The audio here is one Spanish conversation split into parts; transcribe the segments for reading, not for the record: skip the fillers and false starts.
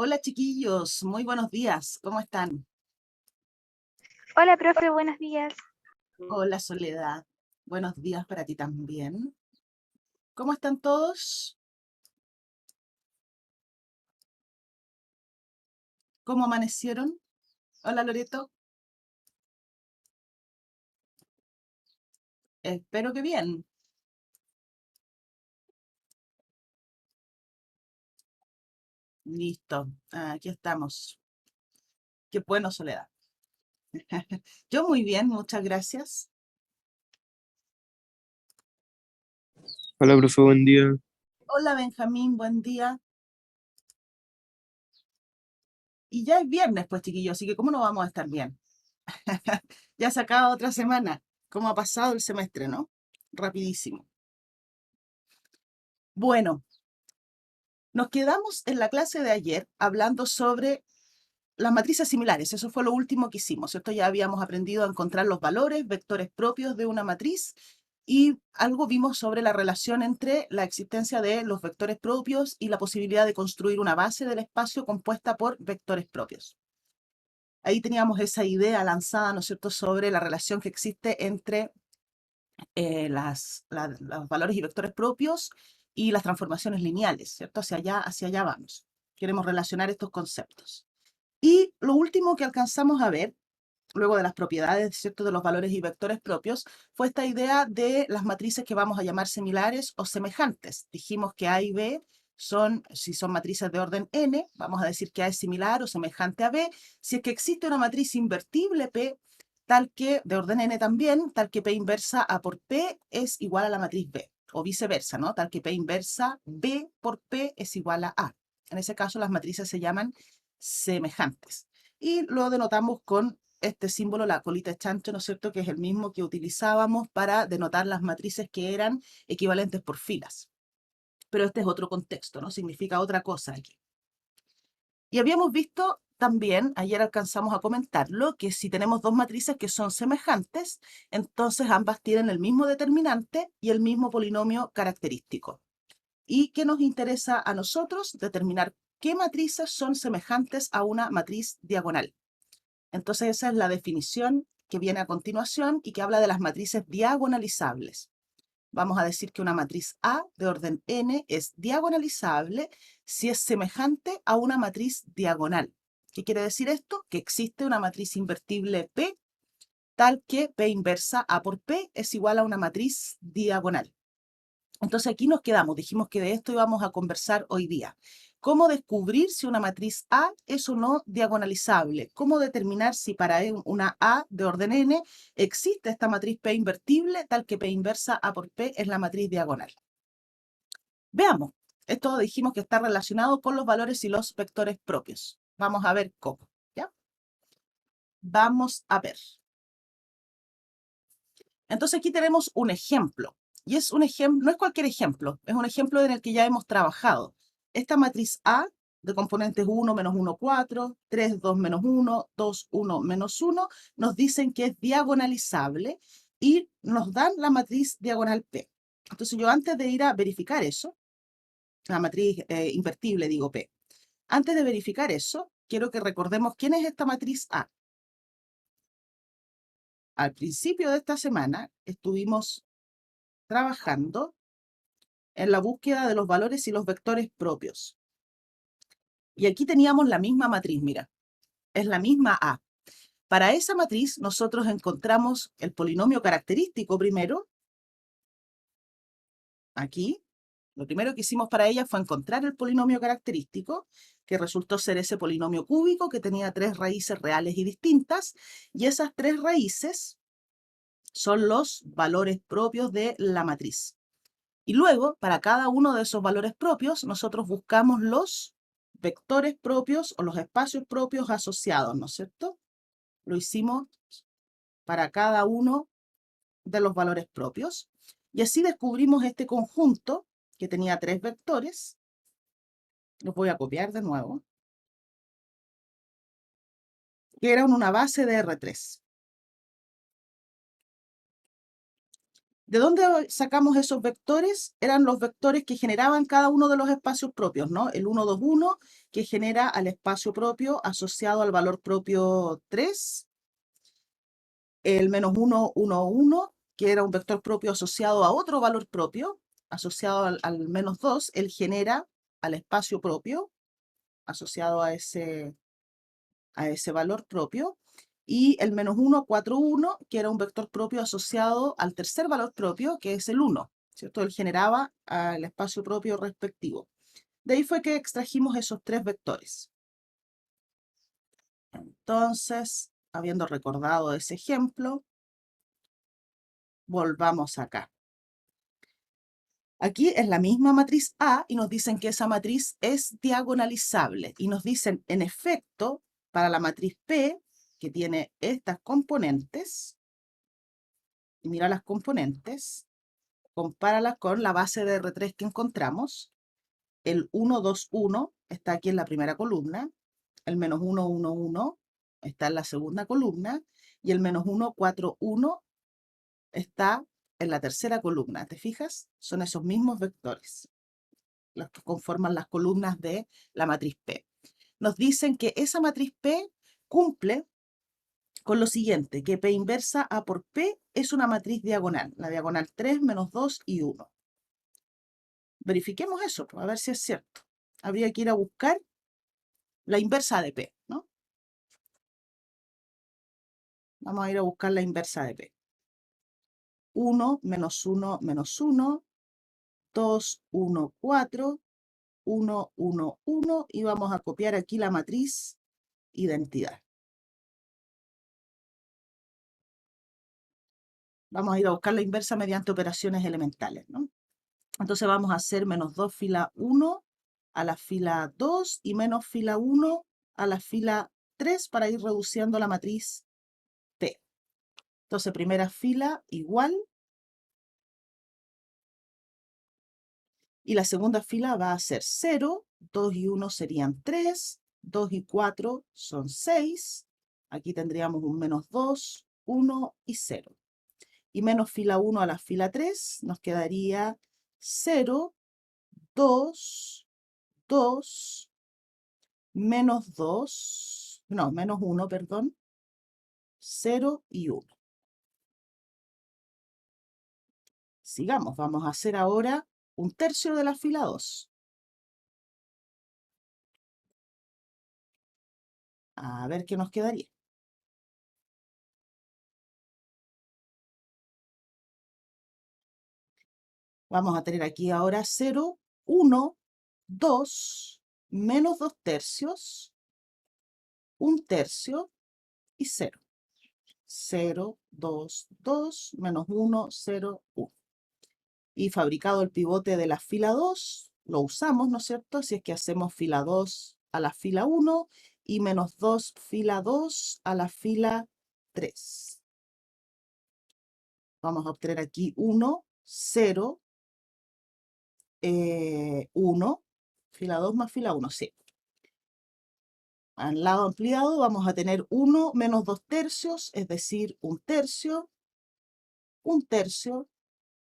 Hola chiquillos, muy buenos días, ¿cómo están? Hola, profe, buenos días. Hola Soledad, buenos días para ti también. ¿Cómo están todos? ¿Cómo amanecieron? Hola Loreto, espero que bien. Listo, aquí estamos. Qué bueno Soledad. Yo muy bien, muchas gracias. Hola, profe, buen día. Hola Benjamín, buen día. Y ya es viernes pues chiquillos, así que ¿cómo no vamos a estar bien? Ya se acaba otra semana. ¿Cómo ha pasado el semestre, no? Rapidísimo. Bueno, nos quedamos en la clase de ayer hablando sobre las matrices similares. Eso fue lo último que hicimos, ¿cierto? Ya habíamos aprendido a encontrar los valores, vectores propios de una matriz y algo vimos sobre la relación entre la existencia de los vectores propios y la posibilidad de construir una base del espacio compuesta por vectores propios. Ahí teníamos esa idea lanzada, ¿no es cierto?, sobre la relación que existe entre los valores y vectores propios y las transformaciones lineales, ¿cierto? Hacia allá vamos. Queremos relacionar estos conceptos. Y lo último que alcanzamos a ver, luego de las propiedades, ¿cierto?, de los valores y vectores propios, fue esta idea de las matrices que vamos a llamar similares o semejantes. Dijimos que A y B si son matrices de orden n, vamos a decir que A es similar o semejante a B, si es que existe una matriz invertible P, tal que, de orden n también, tal que P inversa A por P es igual a la matriz B, o viceversa, ¿no? Tal que P inversa B por P es igual a A. En ese caso, las matrices se llaman semejantes. Y lo denotamos con este símbolo, la colita de chancho, ¿no es cierto?, que es el mismo que utilizábamos para denotar las matrices que eran equivalentes por filas. Pero este es otro contexto, ¿no? Significa otra cosa aquí. Y habíamos visto también, ayer alcanzamos a comentarlo, que si tenemos dos matrices que son semejantes, entonces ambas tienen el mismo determinante y el mismo polinomio característico. ¿Y qué nos interesa a nosotros? Determinar qué matrices son semejantes a una matriz diagonal. Entonces esa es la definición que viene a continuación y que habla de las matrices diagonalizables. Vamos a decir que una matriz A de orden n es diagonalizable si es semejante a una matriz diagonal. ¿Qué quiere decir esto? Que existe una matriz invertible P tal que P inversa A por P es igual a una matriz diagonal. Entonces aquí nos quedamos, dijimos que de esto íbamos a conversar hoy día. ¿Cómo descubrir si una matriz A es o no diagonalizable? ¿Cómo determinar si para una A de orden n existe esta matriz P invertible tal que P inversa A por P es la matriz diagonal? Veamos. Esto dijimos que está relacionado con los valores y los vectores propios. Vamos a ver cómo, ¿ya? Vamos a ver. Entonces aquí tenemos un ejemplo. Y es un ejemplo, no es cualquier ejemplo, es un ejemplo en el que ya hemos trabajado. Esta matriz A de componentes 1, menos 1, 4, 3, 2, menos 1, 2, 1, menos 1, nos dicen que es diagonalizable y nos dan la matriz diagonal P. Entonces yo antes de ir a verificar eso, la matriz invertible digo P, antes de verificar eso, quiero que recordemos quién es esta matriz A. Al principio de esta semana estuvimos trabajando en la búsqueda de los valores y los vectores propios. Y aquí teníamos la misma matriz, mira, es la misma A. Para esa matriz nosotros encontramos el polinomio característico primero, aquí. Lo primero que hicimos para ella fue encontrar el polinomio característico, que resultó ser ese polinomio cúbico que tenía tres raíces reales y distintas, y esas tres raíces son los valores propios de la matriz. Y luego, para cada uno de esos valores propios, nosotros buscamos los vectores propios o los espacios propios asociados, ¿no es cierto? Lo hicimos para cada uno de los valores propios. Y así descubrimos este conjunto que tenía tres vectores. Los voy a copiar de nuevo. Que eran una base de R3. ¿De dónde sacamos esos vectores? Eran los vectores que generaban cada uno de los espacios propios, ¿no? El 1, 2, 1, que genera al espacio propio asociado al valor propio 3. El menos 1, 1, 1, que era un vector propio asociado a otro valor propio, asociado al menos 2, él genera al espacio propio asociado a ese valor propio. Y el menos 1, 4, 1, que era un vector propio asociado al tercer valor propio, que es el 1, ¿cierto? Él generaba al espacio propio respectivo. De ahí fue que extrajimos esos tres vectores. Entonces, habiendo recordado ese ejemplo, volvamos acá. Aquí es la misma matriz A y nos dicen que esa matriz es diagonalizable. Y nos dicen, en efecto, para la matriz P, que tiene estas componentes, y mira las componentes, compáralas con la base de R3 que encontramos. El 1, 2, 1 está aquí en la primera columna, el menos 1, 1, 1 está en la segunda columna, y el menos 1, 4, 1 está en la tercera columna. ¿Te fijas? Son esos mismos vectores los que conforman las columnas de la matriz P. Nos dicen que esa matriz P cumple con lo siguiente, que P inversa A por P es una matriz diagonal, la diagonal 3, menos 2 y 1. Verifiquemos eso, a ver si es cierto. Habría que ir a buscar la inversa de P, ¿no? Vamos a ir a buscar la inversa de P. 1, menos 1, menos 1, 2, 1, 4, 1, 1, 1, y vamos a copiar aquí la matriz identidad. Vamos a ir a buscar la inversa mediante operaciones elementales, ¿no? Entonces vamos a hacer menos 2 fila 1 a la fila 2 y menos fila 1 a la fila 3 para ir reduciendo la matriz P. Entonces primera fila igual. Y la segunda fila va a ser 0, 2 y 1 serían 3, 2 y 4 son 6. Aquí tendríamos un menos 2, 1 y 0. Y menos fila 1 a la fila 3 nos quedaría 0, 2, 2, menos 2, no, menos 1, perdón, 0 y 1. Sigamos, vamos a hacer ahora un tercio de la fila 2. A ver qué nos quedaría. Vamos a tener aquí ahora 0, 1, 2, menos 2 tercios, 1 tercio y 0. 0, 2, 2, menos 1, 0, 1. Y fabricado el pivote de la fila 2, lo usamos, ¿no es cierto? Si es que hacemos fila 2 a la fila 1 y menos 2 fila 2 a la fila 3. Vamos a obtener aquí 1, 0, 1, fila 2 más fila 1, sí. Al lado ampliado vamos a tener 1 menos 2 tercios, es decir, 1 tercio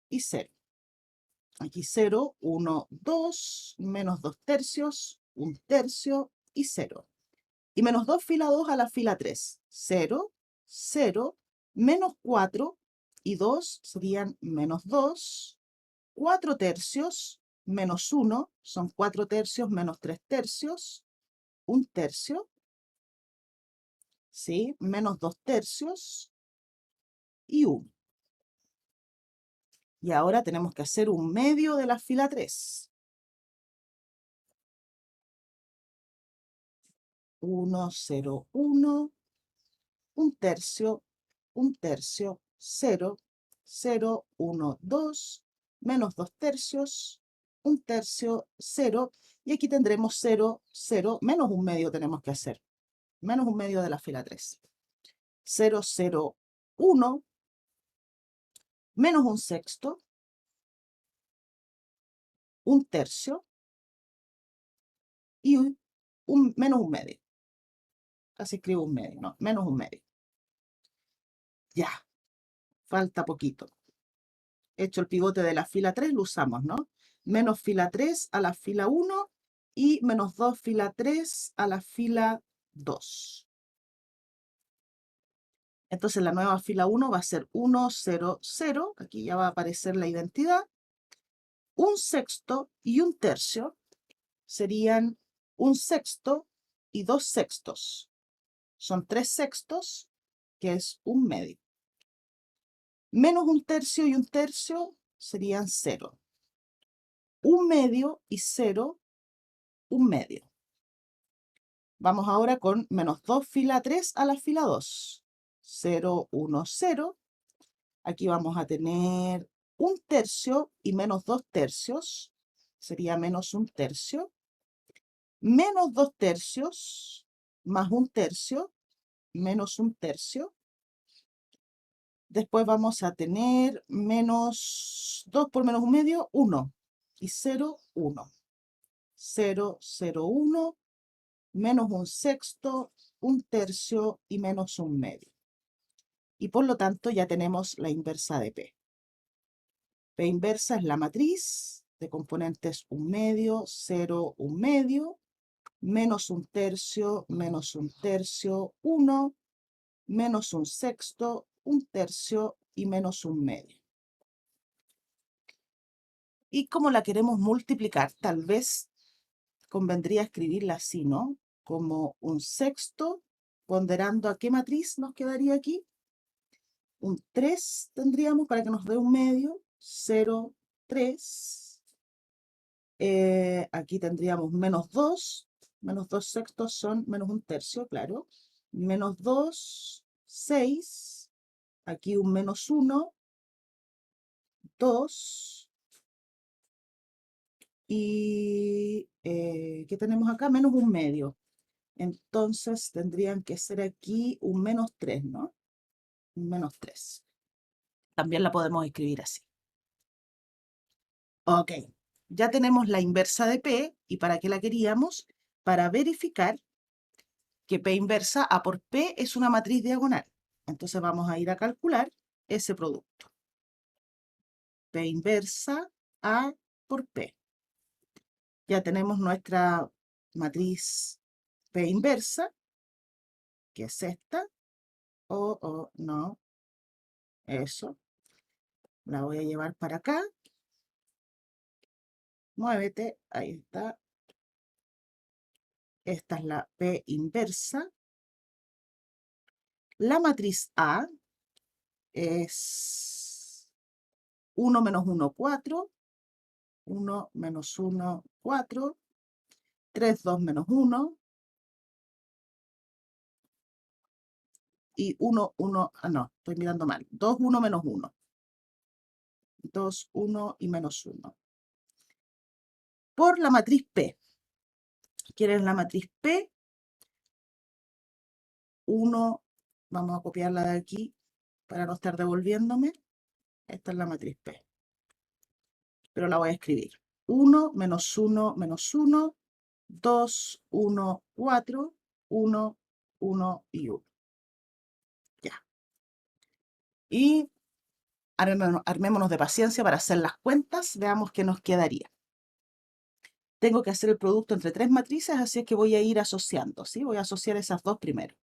y 0. Aquí 0, 1, 2, menos 2 tercios, 1 tercio y 0. Y menos 2 fila 2 a la fila 3. 0, 0, menos 4 y 2 serían menos 2, 4 tercios, menos 1, son 4 tercios menos 3 tercios, 1 tercio, ¿sí? Menos 2 tercios y 1. Y ahora tenemos que hacer un medio de la fila 3. 1, 0, 1, 1 tercio, 1 tercio, 0, 0, 1, 2, menos 2 tercios, 1 tercio, 0, y aquí tendremos 0, 0, menos un medio tenemos que hacer, menos un medio de la fila 3. 0, 0, 1, menos un sexto, 1 tercio, y menos un medio. Casi escribo un medio, no, menos un medio. Ya, falta poquito. hecho el pivote de la fila 3, lo usamos, ¿no? Menos fila 3 a la fila 1 y menos 2 fila 3 a la fila 2. Entonces la nueva fila 1 va a ser 1, 0, 0. Aquí ya va a aparecer la identidad. Un sexto y un tercio serían un sexto y 2 sextos. Son 3 sextos, que es un medio. Menos un tercio y un tercio serían 0. Un medio y 0, un medio. Vamos ahora con menos 2 fila 3 a la fila 2. 0, 1, 0. Aquí vamos a tener un tercio y menos 2 tercios. Sería menos un tercio. Menos 2 tercios más un tercio, menos un tercio. Después vamos a tener menos 2 por menos un medio, 1. Y 0, 1. 0, 0, 1. Menos un sexto, un tercio y menos un medio. Y por lo tanto ya tenemos la inversa de P. P inversa es la matriz de componentes un medio, 0, un medio, menos un tercio, 1, menos un sexto, un tercio y menos un medio. Y como la queremos multiplicar, tal vez convendría escribirla así, ¿no? Como un sexto, ponderando a qué matriz nos quedaría aquí. Un 3 tendríamos para que nos dé un medio, 0, 3. Aquí tendríamos menos 2 sextos son menos un tercio, claro. Menos 2, 6. Aquí un menos 1, 2. Y ¿qué tenemos acá? Menos un medio. Entonces tendrían que ser aquí un menos 3, ¿no? Un menos 3. También la podemos escribir así. Ok, ya tenemos la inversa de P. ¿Y para qué la queríamos? Para verificar que P inversa A por P es una matriz diagonal. Entonces vamos a ir a calcular ese producto. P inversa A por P. Ya tenemos nuestra matriz P inversa, que es esta. No, eso. La voy a llevar para acá. Muévete, ahí está. Esta es la P inversa. La matriz A es 1 menos 1, 4. 1 menos 1, 4. 3, 2 menos 1. Y 1, 1, no, estoy mirando mal. 2, 1 menos 1. 2, 1 y menos 1. Por la matriz P. ¿Quieres la matriz P? 1, vamos a copiarla de aquí para no estar devolviéndome. Esta es la matriz P. Pero la voy a escribir. 1 menos 1 menos 1, 2, 1, 4, 1, 1 y 1. Ya. Y armémonos de paciencia para hacer las cuentas. Veamos qué nos quedaría. Tengo que hacer el producto entre 3 matrices, así es que voy a ir asociando, ¿sí? Voy a asociar esas dos primero.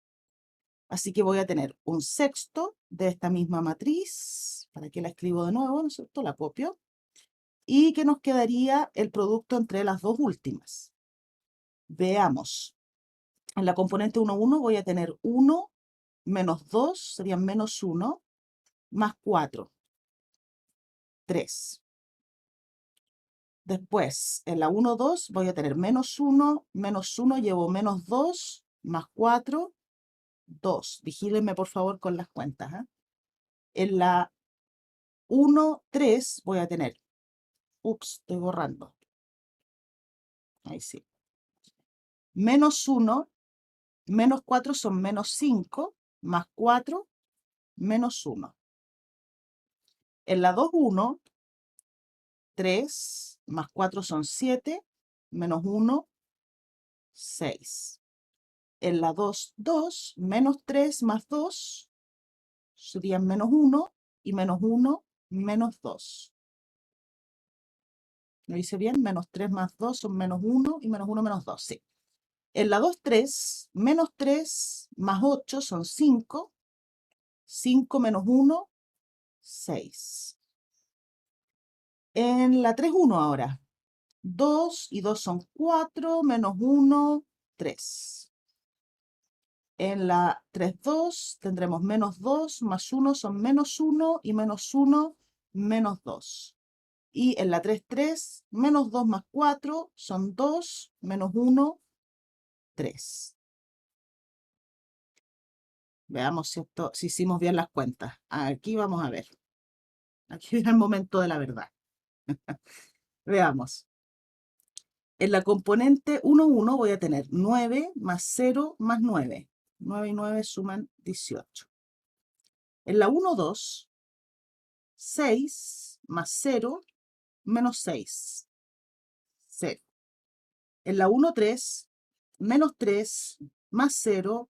Así que voy a tener un sexto de esta misma matriz. ¿Para qué la escribo de nuevo? ¿No es cierto? La copio. Y que nos quedaría el producto entre las dos últimas. Veamos. En la componente 1, 1 voy a tener 1 menos 2, serían menos 1, más 4, 3. Después, en la 1, 2 voy a tener menos 1, llevo menos 2, más 4, 2. Vigílenme por favor con las cuentas, ¿eh? En la 1, 3 voy a tener, estoy borrando. Ahí sí. Menos 1, menos 4 son menos 5, más 4, menos 1. En la 2, 1, 3, más 4 son 7, menos 1, 6. En la 2, 2, menos 3 más 2 serían menos 1, y menos 1 menos 2. ¿Lo hice bien? Menos 3 más 2 son menos 1 y menos 1 menos 2, sí. En la 2, 3, menos 3 más 8 son 5. 5 menos 1, 6. En la 3, 1 ahora. 2 y 2 son 4, menos 1, 3. En la 3, 2 tendremos menos 2 más 1 son menos 1 y menos 1, menos 2. Y en la 3, 3, menos 2 más 4 son 2, menos 1, 3. Veamos si hicimos bien las cuentas. Aquí vamos a ver. Aquí viene el momento de la verdad. Veamos. En la componente 1, 1 voy a tener 9 más 0 más 9. 9 y 9 suman 18. En la 1, 2, 6 más 0 menos 6. 0. En la 1, 3, menos 3 más 0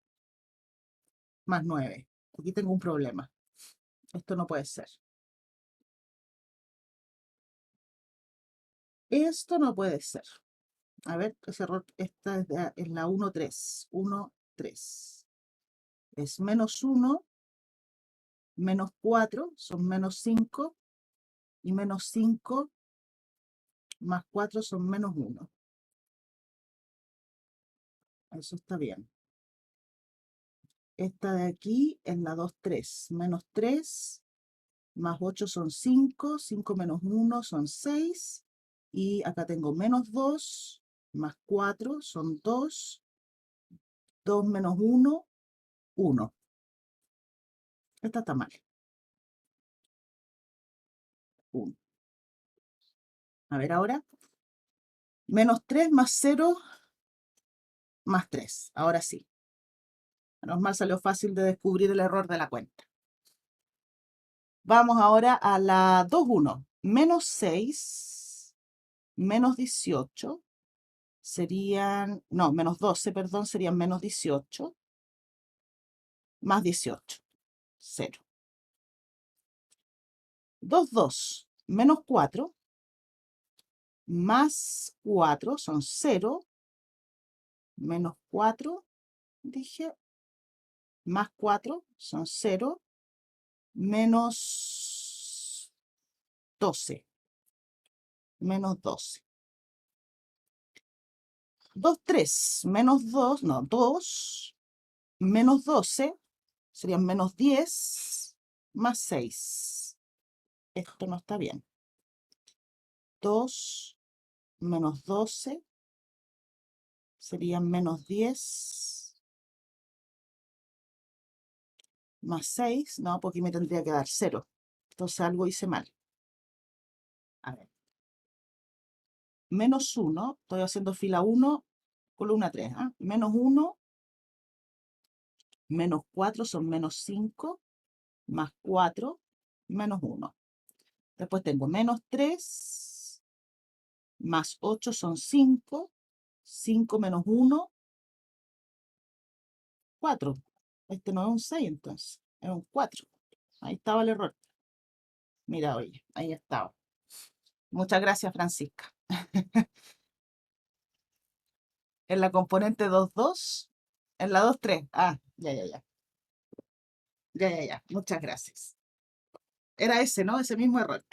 más 9. Aquí tengo un problema. Esto no puede ser. Esto no puede ser. A ver, ese error, esta es la 1, 3. 1, 3. Es menos 1, menos 4, son menos 5. Y menos 5 más 4 son menos 1. Eso está bien. Esta de aquí es la 2, 3. Menos 3 más 8 son 5. 5 menos 1 son 6. Y acá tengo menos 2 más 4 son 2. 2 menos 1, 1. Esta está mal. 1. A ver ahora. Menos 3 más 0 más 3. Ahora sí. Menos mal salió fácil de descubrir el error de la cuenta. Vamos ahora a la 2, 1. Menos 6, menos 18 serían, no, menos 12, perdón, serían menos 18, más 18, 0. 2, 2, menos 4, más 4 son 0, menos 4, dije, más 4 son 0, menos 12, menos 12. 2, 3, menos 2, no, 2, menos 12, serían menos 10, más 6. Esto no está bien. 2 menos 12 serían menos 10, más 6. No, porque me tendría que dar 0. Entonces algo hice mal. A ver. Menos 1, estoy haciendo fila 1, columna 3. Menos 1, menos 4 son menos 5, más 4, menos 1. Después tengo menos 3, más 8 son 5. 5 menos 1, 4. Este no es un 6 entonces, es un 4. Ahí estaba el error. Mira, oye, ahí estaba. Muchas gracias, Francisca. En la componente 2, 2, en la 2, 3. Ya, ya, ya. Ya, ya, ya. Muchas gracias. Era ese, ¿no? Ese mismo error.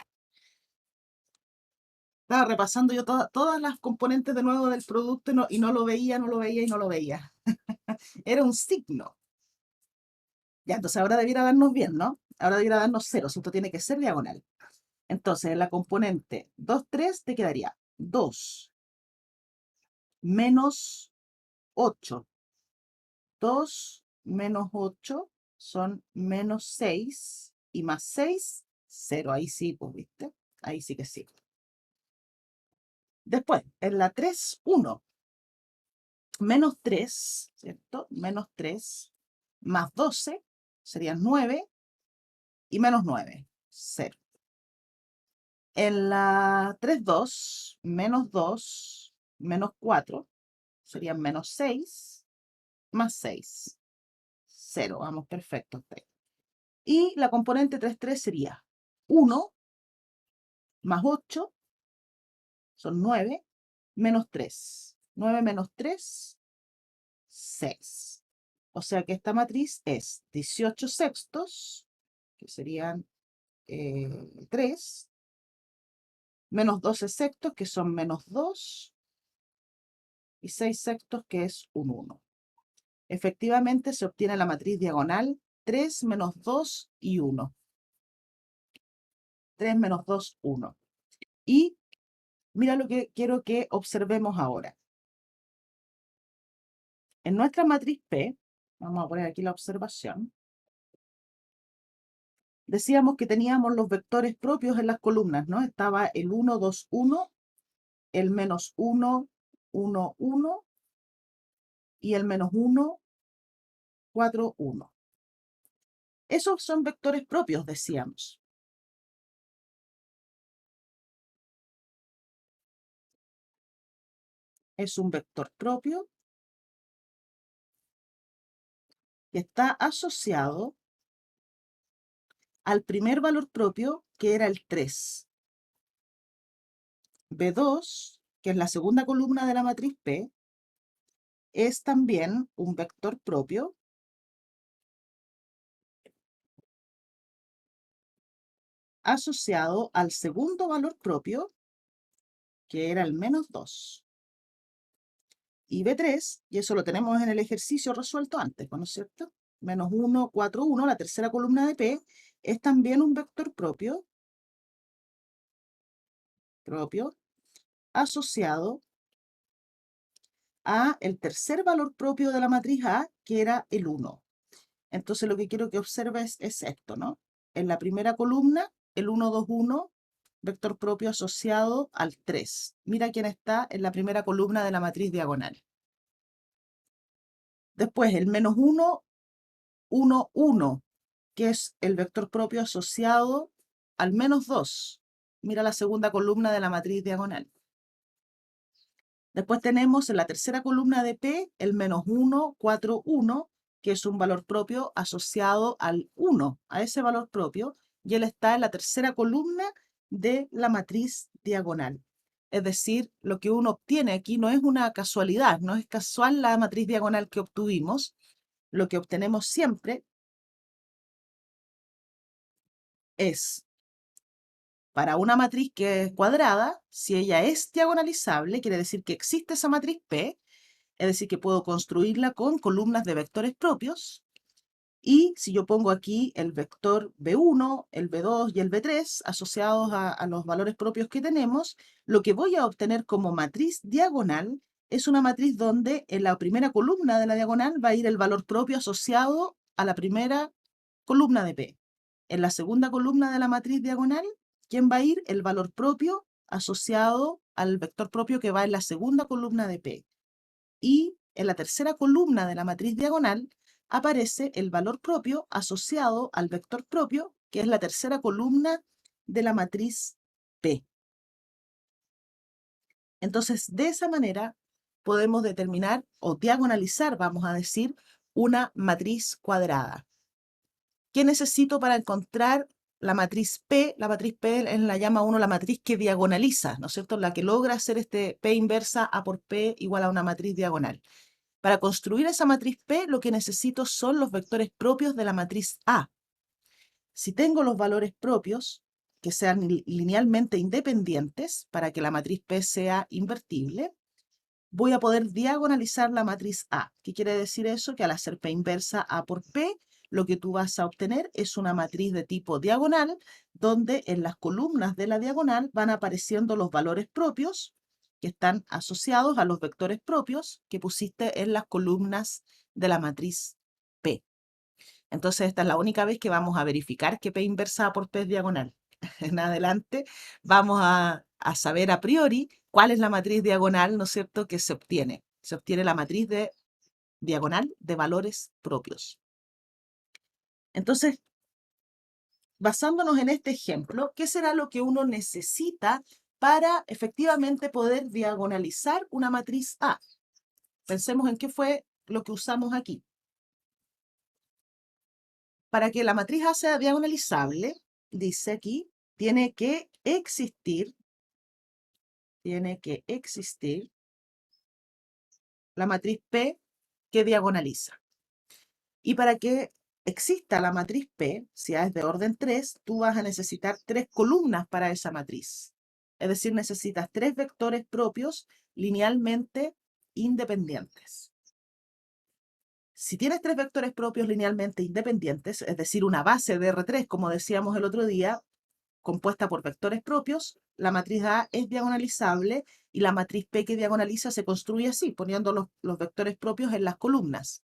Estaba repasando yo todas las componentes de nuevo del producto y no lo veía, no lo veía y no lo veía. Era un signo. Ya, entonces ahora debiera darnos bien, ¿no? Ahora debiera darnos 0, si esto tiene que ser diagonal. Entonces, en la componente 2, 3 te quedaría 2 menos 8. 2 menos 8 son menos 6 y más 6, 0. Ahí sí, pues, ¿viste? Ahí sí que sí. Después, en la 3, 1. Menos 3, ¿cierto? Menos 3 más 12 serían 9 y menos 9, 0. En la 3, 2, menos 2, menos 4 serían menos 6 más 6, 0. Vamos, perfecto. Y la componente 3, 3 sería 1 más 8, son 9, menos 3. 9 menos 3, 6. O sea que esta matriz es 18 sextos, que serían 3, menos 12 sextos, que son menos 2, y 6 sextos, que es un 1. Efectivamente se obtiene la matriz diagonal 3 menos 2 y 1. 3 menos 2, 1. Y mira lo que quiero que observemos ahora. En nuestra matriz P, vamos a poner aquí la observación, decíamos que teníamos los vectores propios en las columnas, ¿no? Estaba el 1, 2, 1, el menos 1, 1, 1 y el menos 1, 4, 1. Esos son vectores propios, decíamos. Es un vector propio que está asociado al primer valor propio, que era el 3. B2, que es la segunda columna de la matriz P, es también un vector propio asociado al segundo valor propio, que era el menos 2. Y B3, y eso lo tenemos en el ejercicio resuelto antes, ¿no es cierto? Menos 1, 4, 1, la tercera columna de P, es también un vector propio asociado a el tercer valor propio de la matriz A, que era el 1. Entonces lo que quiero que observes es esto, ¿no? En la primera columna, el 1, 2, 1, vector propio asociado al 3. Mira quién está en la primera columna de la matriz diagonal. Después el menos 1, 1, 1, que es el vector propio asociado al menos 2. Mira la segunda columna de la matriz diagonal. Después tenemos en la tercera columna de P el menos 1, 4, 1, que es un valor propio asociado al 1, a ese valor propio, y él está en la tercera columna de la matriz diagonal. Es decir, lo que uno obtiene aquí no es una casualidad, no es casual la matriz diagonal que obtuvimos. Lo que obtenemos siempre es, para una matriz que es cuadrada, si ella es diagonalizable, quiere decir que existe esa matriz P, es decir, que puedo construirla con columnas de vectores propios. Y si yo pongo aquí el vector B1, el B2 y el B3 asociados a los valores propios que tenemos, lo que voy a obtener como matriz diagonal es una matriz donde en la primera columna de la diagonal va a ir el valor propio asociado a la primera columna de P. En la segunda columna de la matriz diagonal, ¿quién va a ir? El valor propio asociado al vector propio que va en la segunda columna de P. Y en la tercera columna de la matriz diagonal aparece el valor propio asociado al vector propio, que es la tercera columna de la matriz P. Entonces, de esa manera podemos determinar o diagonalizar, vamos a decir, una matriz cuadrada. ¿Qué necesito para encontrar la matriz P? La matriz P la llama uno la matriz que diagonaliza, ¿no es cierto? La que logra hacer este P inversa A por P igual a una matriz diagonal. Para construir esa matriz P, lo que necesito son los vectores propios de la matriz A. Si tengo los valores propios, que sean linealmente independientes, para que la matriz P sea invertible, voy a poder diagonalizar la matriz A. ¿Qué quiere decir eso? Que al hacer P inversa A por P, lo que tú vas a obtener es una matriz de tipo diagonal, donde en las columnas de la diagonal van apareciendo los valores propios que están asociados a los vectores propios que pusiste en las columnas de la matriz P. Entonces, esta es la única vez que vamos a verificar que P inversa A por P es diagonal. En adelante vamos a saber a priori cuál es la matriz diagonal, ¿no es cierto?, que se obtiene. Se obtiene la matriz de diagonal de valores propios. Entonces, basándonos en este ejemplo, ¿qué será lo que uno necesita para efectivamente poder diagonalizar una matriz A? Pensemos en qué fue lo que usamos aquí. Para que la matriz A sea diagonalizable, dice aquí, tiene que existir la matriz P que diagonaliza. Y para que exista la matriz P, si A es de orden 3, tú vas a necesitar 3 columnas para esa matriz. Es decir, necesitas 3 vectores propios linealmente independientes. Si tienes 3 vectores propios linealmente independientes, es decir, una base de R3, como decíamos el otro día, compuesta por vectores propios, la matriz A es diagonalizable y la matriz P que diagonaliza se construye así, poniendo los vectores propios en las columnas.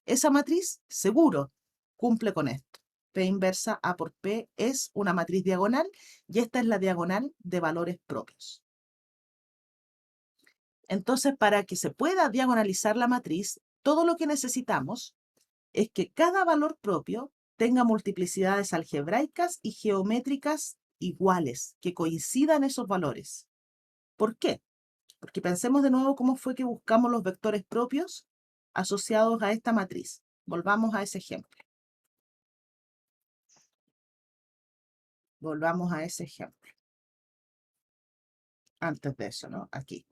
Esa matriz, seguro, cumple con esto. P inversa A por P es una matriz diagonal y esta es la diagonal de valores propios. Entonces, para que se pueda diagonalizar la matriz, todo lo que necesitamos es que cada valor propio tenga multiplicidades algebraicas y geométricas iguales, que coincidan esos valores. ¿Por qué? Porque pensemos de nuevo cómo fue que buscamos los vectores propios asociados a esta matriz. Volvamos a ese ejemplo. Volvamos a ese ejemplo. Antes de eso, ¿no? Aquí.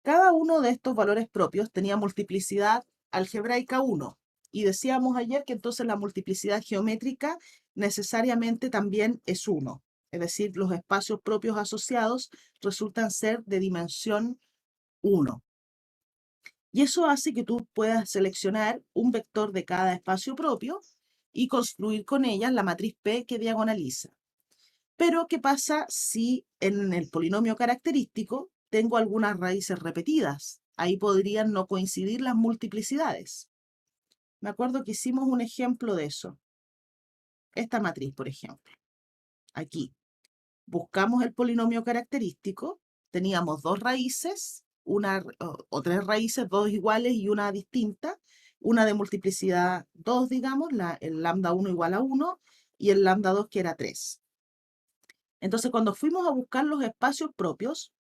Cada uno de estos valores propios tenía multiplicidad algebraica 1. Y decíamos ayer que entonces la multiplicidad geométrica necesariamente también es 1. Es decir, los espacios propios asociados resultan ser de dimensión 1. Y eso hace que tú puedas seleccionar un vector de cada espacio propio y construir con ellas la matriz P que diagonaliza. Pero, ¿qué pasa si en el polinomio característico tengo algunas raíces repetidas? Ahí podrían no coincidir las multiplicidades. Me acuerdo que hicimos un ejemplo de eso. Esta matriz, por ejemplo. Aquí. Buscamos el polinomio característico. Teníamos 2 raíces, o 3 raíces, 2 iguales y una distinta. Una de multiplicidad 2, digamos, el lambda 1 igual a 1, y el lambda 2 que era 3. Entonces, cuando fuimos a buscar los espacios propios,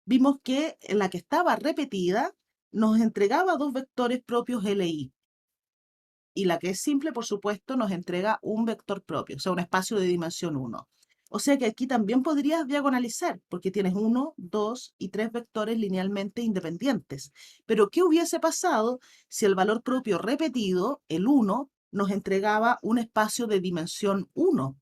vimos que la que estaba repetida nos entregaba 2 vectores propios LI. Y la que es simple, por supuesto, nos entrega un vector propio, o sea, un espacio de dimensión 1. O sea que aquí también podrías diagonalizar, porque tienes 1, 2 y 3 vectores linealmente independientes. Pero, ¿qué hubiese pasado si el valor propio repetido, el 1, nos entregaba un espacio de dimensión 1?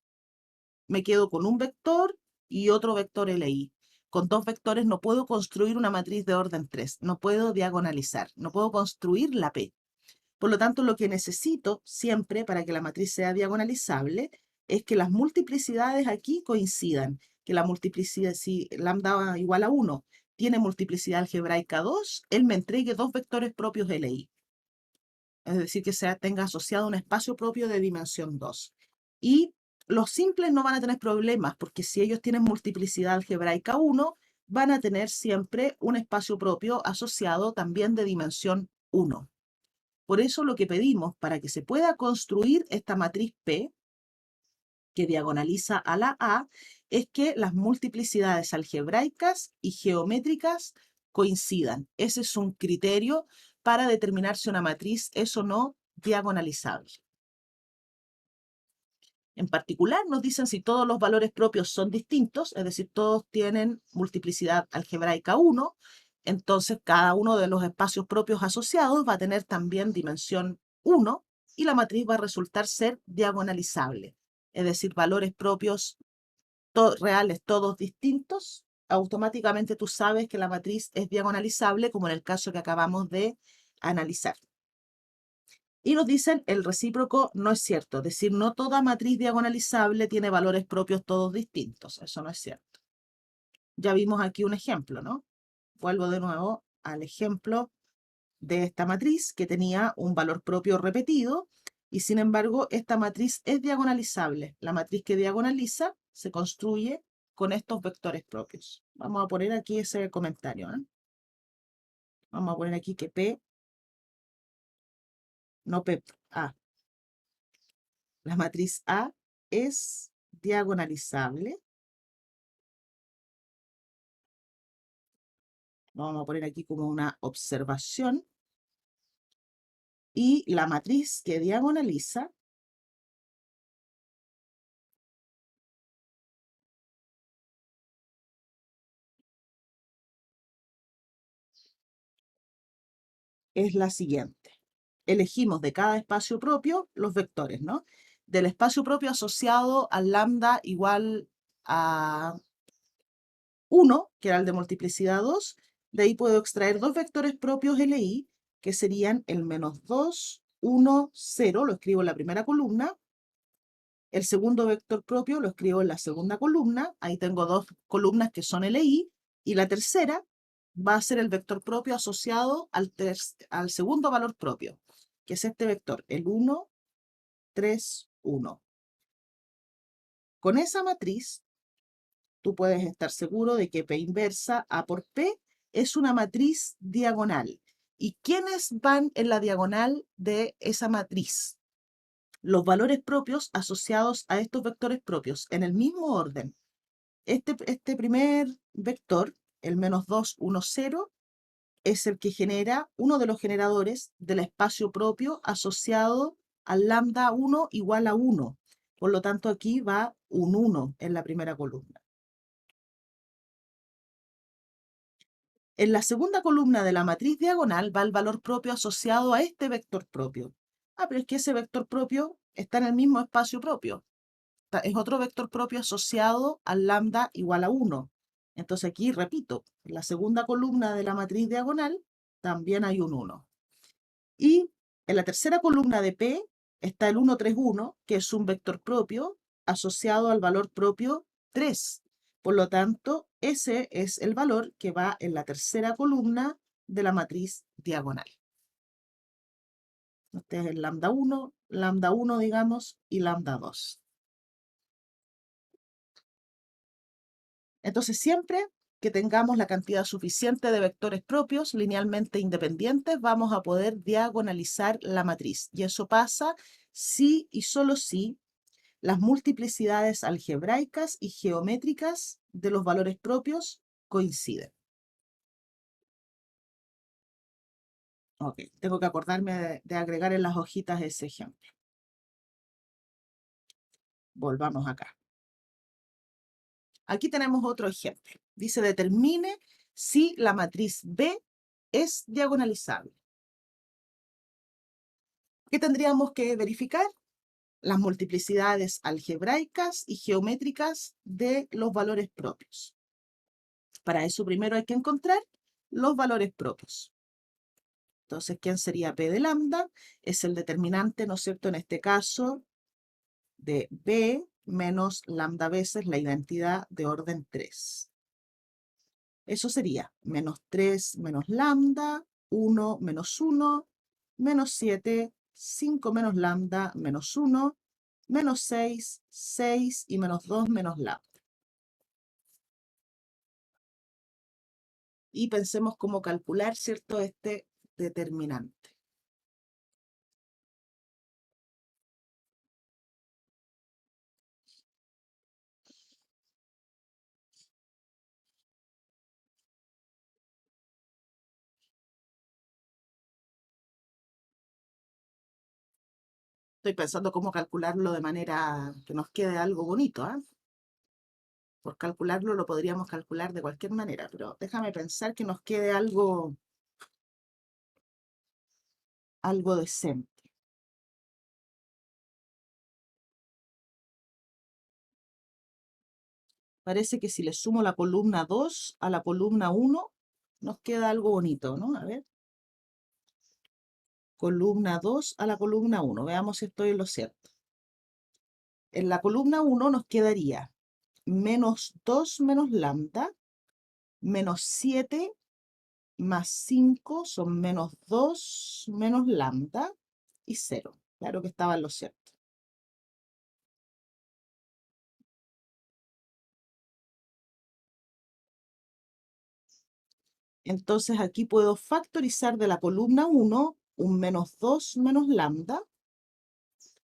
Me quedo con un vector y otro vector LI. Con 2 vectores no puedo construir una matriz de orden 3, no puedo diagonalizar, no puedo construir la P. Por lo tanto, lo que necesito siempre para que la matriz sea diagonalizable es que las multiplicidades aquí coincidan, que la multiplicidad, si lambda igual a 1 tiene multiplicidad algebraica 2, él me entregue 2 vectores propios LI. Es decir, que tenga asociado un espacio propio de dimensión 2. Y los simples no van a tener problemas, porque si ellos tienen multiplicidad algebraica 1, van a tener siempre un espacio propio asociado también de dimensión 1. Por eso lo que pedimos para que se pueda construir esta matriz P, que diagonaliza a la A, es que las multiplicidades algebraicas y geométricas coincidan. Ese es un criterio para determinar si una matriz es o no diagonalizable. En particular, nos dicen si todos los valores propios son distintos, es decir, todos tienen multiplicidad algebraica 1, entonces cada uno de los espacios propios asociados va a tener también dimensión 1 y la matriz va a resultar ser diagonalizable. Es decir, valores propios reales todos distintos, automáticamente tú sabes que la matriz es diagonalizable, como en el caso que acabamos de analizar. Y nos dicen el recíproco no es cierto, es decir, no toda matriz diagonalizable tiene valores propios todos distintos, eso no es cierto. Ya vimos aquí un ejemplo, ¿no? Vuelvo de nuevo al ejemplo de esta matriz que tenía un valor propio repetido y sin embargo esta matriz es diagonalizable. La matriz que diagonaliza se construye con estos vectores propios. Vamos a poner aquí ese comentario, ¿eh? Vamos a poner aquí que P, no P, A. La matriz A es diagonalizable. Vamos a poner aquí como una observación. Y la matriz que diagonaliza es la siguiente. Elegimos de cada espacio propio los vectores, ¿no? Del espacio propio asociado al lambda igual a 1, que era el de multiplicidad 2, de ahí puedo extraer dos vectores propios LI, que serían el -2, 1, 0, lo escribo en la primera columna. El segundo vector propio lo escribo en la segunda columna, ahí tengo dos columnas que son LI, y la tercera va a ser el vector propio asociado al segundo valor propio, que es este vector, el 1, 3, 1. Con esa matriz, tú puedes estar seguro de que P inversa A por P es una matriz diagonal. ¿Y quiénes van en la diagonal de esa matriz? Los valores propios asociados a estos vectores propios, en el mismo orden. Este primer vector, el -2, 1, 0, es el que genera uno de los generadores del espacio propio asociado al lambda 1 igual a 1. Por lo tanto, aquí va un 1 en la primera columna. En la segunda columna de la matriz diagonal va el valor propio asociado a este vector propio. Pero es que ese vector propio está en el mismo espacio propio. Es otro vector propio asociado al lambda igual a 1. Entonces aquí, repito, en la segunda columna de la matriz diagonal también hay un 1. Y en la tercera columna de P está el 1, 3, 1, que es un vector propio asociado al valor propio 3. Por lo tanto, ese es el valor que va en la tercera columna de la matriz diagonal. Este es el lambda 1, digamos, y lambda 2. Entonces, siempre que tengamos la cantidad suficiente de vectores propios linealmente independientes, vamos a poder diagonalizar la matriz. Y eso pasa si y solo si las multiplicidades algebraicas y geométricas de los valores propios coinciden. Ok, tengo que acordarme de agregar en las hojitas ese ejemplo. Volvamos acá. Aquí tenemos otro ejemplo. Dice, determine si la matriz B es diagonalizable. ¿Qué tendríamos que verificar? Las multiplicidades algebraicas y geométricas de los valores propios. Para eso primero hay que encontrar los valores propios. Entonces, ¿quién sería P de lambda? Es el determinante, ¿no es cierto?, en este caso, de B menos lambda veces la identidad de orden 3. Eso sería -3 menos lambda, 1 menos 1, menos 7, 5 menos lambda, menos 1, menos 6, 6 y menos 2 menos lambda. Y pensemos cómo calcular, ¿cierto?, este determinante. Estoy pensando cómo calcularlo de manera que nos quede algo bonito, ¿ah? Por calcularlo lo podríamos calcular de cualquier manera, pero déjame pensar que nos quede algo decente. Parece que si le sumo la columna 2 a la columna 1, nos queda algo bonito, ¿no? A ver. Columna 2 a la columna 1. Veamos si estoy en lo cierto. En la columna 1 nos quedaría menos 2 menos lambda, menos 7 más 5 son menos 2 menos lambda y 0. Claro que estaba en lo cierto. Entonces aquí puedo factorizar de la columna 1 un menos 2 menos lambda.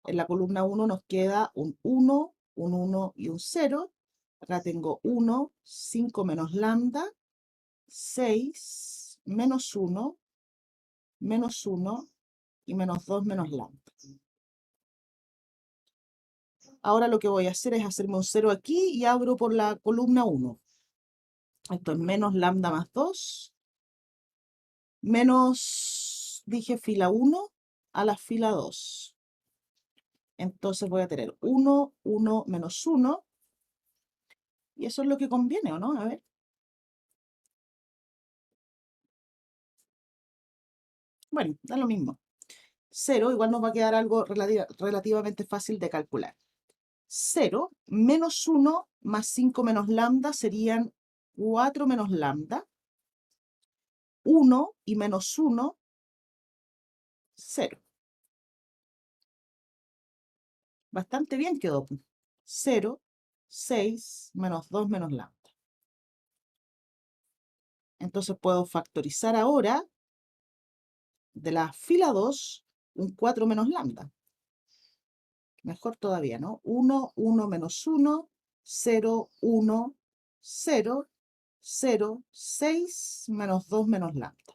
En la columna 1 nos queda un 1, un 1 y un 0. Acá tengo 1, 5 menos lambda, 6, menos 1 y menos 2 menos lambda. Ahora lo que voy a hacer es hacerme un 0 aquí y abro por la columna 1. Esto es menos lambda más 2, menos dije fila 1 a la fila 2. Entonces voy a tener 1, 1, menos 1. Y eso es lo que conviene, ¿o no? A ver. Bueno, da lo mismo. 0 igual nos va a quedar algo relativamente fácil de calcular. 0 menos 1 más 5 menos lambda serían 4 menos lambda. 1 y menos 1, 0. Bastante bien quedó. 0, 6 menos 2 menos lambda. Entonces puedo factorizar ahora de la fila 2 un 4 menos lambda. Mejor todavía, ¿no? 1, 1 menos 1, 0, 1, 0, 0, 6 menos 2 menos lambda.